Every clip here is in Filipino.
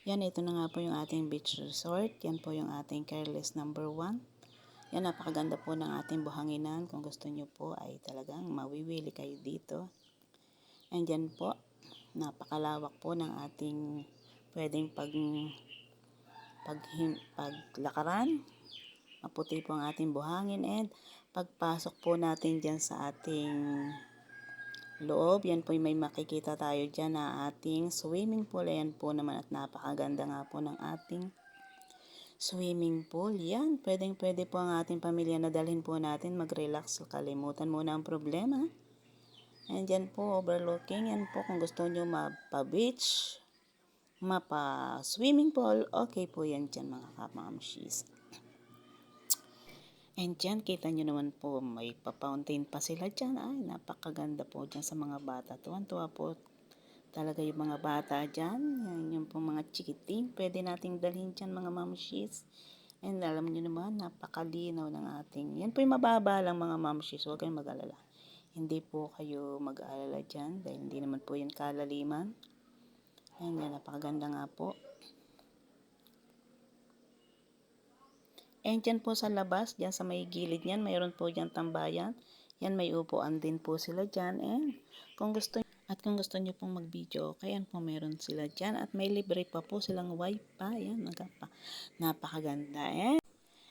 Yan, ito na nga po yung ating beach resort. Yan po yung ating Careless number 1. Yan, napakaganda po ng ating buhanginan. Kung gusto nyo po ay talagang mawiwili kayo dito. And yan po, napakalawak po ng ating pwedeng paglakaran. Maputi po ang ating buhangin, and pagpasok po natin dyan sa ating loob, yan po may makikita tayo dyan na ating swimming pool. Ayan po naman, at napakaganda nga po ng ating swimming pool. Yan, pwedeng pwede po ang ating pamilya na dalhin po natin mag-relax. Kalimutan muna ang problema. And yan po, overlooking. Yan po, kung gusto nyo mapa-beach, mapa-swimming pool, okay po yan dyan mga kamamshis. And dyan, kita nyo naman po, may pa-fountain pa sila dyan. Ay, napakaganda po dyan sa mga bata. Tuwan-tuwa po talaga yung mga bata dyan. Yan yung po mga chikiting. Pwede nating dalhin dyan mga mamshis. And alam nyo naman, napakalinaw ng ating. Yan po yung mababa lang mga mamshis. Huwag kayong mag-alala. Hindi po kayo mag-aalala dyan. Dahil hindi naman po yan kalaliman. Yan, napakaganda nga po. And dyan po sa labas, dyan sa may gilid niyan, mayroon po dyan tambayan. Yan, may upuan din po sila dyan. And kung gusto nyo pong mag-video, okay, yan po meron sila dyan. At may libre pa po silang wifi. Yan, napakaganda.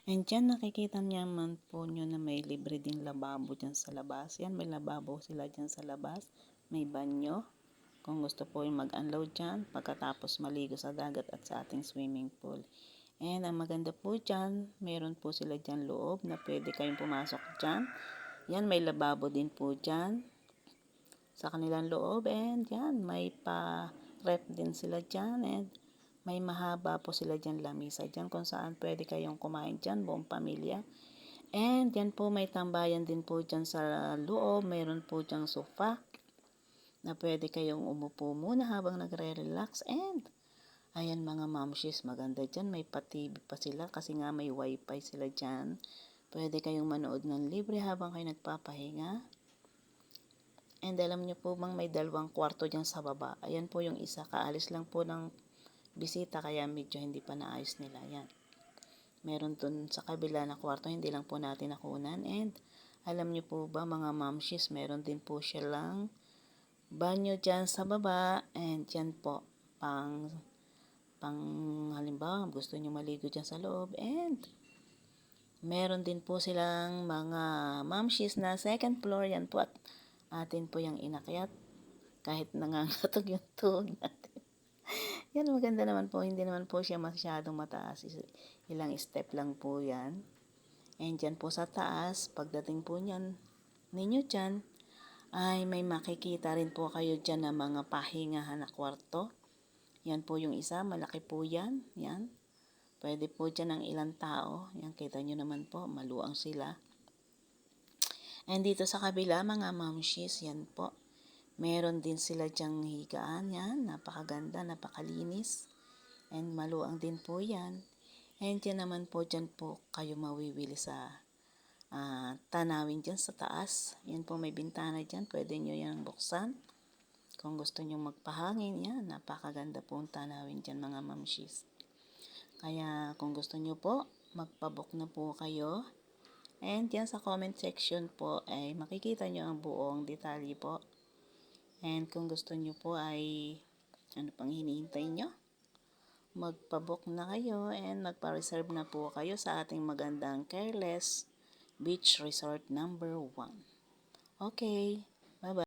And dyan, nakikita naman po nyo na may libre din lababo dyan sa labas. Yan, may lababo sila dyan sa labas. May banyo. Kung gusto po yung mag-unload dyan, pagkatapos maligo sa dagat at sa ating swimming pool. And ang maganda po dyan, meron po sila dyan loob na pwede kayong pumasok dyan. Yan, may lababo din po dyan sa kanilang loob. And yan, may pa-ref din sila dyan. And may mahaba po sila dyan lamisa dyan kung saan pwede kayong kumain dyan, buong pamilya. And yan po, may tambayan din po dyan sa loob. Mayroon po dyan sofa na pwede kayong umupo muna habang nagre-relax. And ayan mga mamshis, maganda dyan. May pa-TV pa sila kasi nga may wifi sila dyan. Pwede kayong manood ng libre habang kayo nagpapahinga. And alam nyo po bang may 2 kwarto dyan sa baba. Ayan po yung isa. Kaalis lang po ng bisita kaya medyo hindi pa naayos nila. Yan. Meron dun sa kabila na kwarto, hindi lang po natin nakunan. And alam nyo po ba mga mamshis, meron din po siya lang banyo dyan sa baba. And yan po, pang halimbawa gusto nyo maligo dyan sa loob. And meron din po silang mga mamshis na second floor. Yan po, at atin po yung inakyat kahit nangangatog yung tuhod natin. Yan, maganda naman po, hindi naman po siya masyadong mataas, ilang step lang po yan. And dyan po sa taas, pagdating po ninyo dyan, ay may makikita rin po kayo dyan na mga pahingahan na kwarto. Yan po yung isa, malaki po yan. Yan. Pwede po dyan ng ilang tao. Yan, kita nyo naman po, maluang sila. And dito sa kabila, mga mamshis, yan po. Meron din sila dyang higaan. Yan, napakaganda, napakalinis. And maluang din po yan. And yan naman po, dyan po kayo mawiwili sa tanawin dyan sa taas. Yan po, may bintana dyan. Pwede nyo yan buksan. Kung gusto nyo magpahangin, yan, napakaganda po ang tanawin dyan mga mamshis. Kaya kung gusto nyo po, magpabook na po kayo. And yan sa comment section po ay makikita nyo ang buong detalye po. And kung gusto nyo po ay ano pang hinihintay nyo? Magpabook na kayo and magpa-reserve na po kayo sa ating magandang Careless Beach Resort number 1. Okay, bye-bye.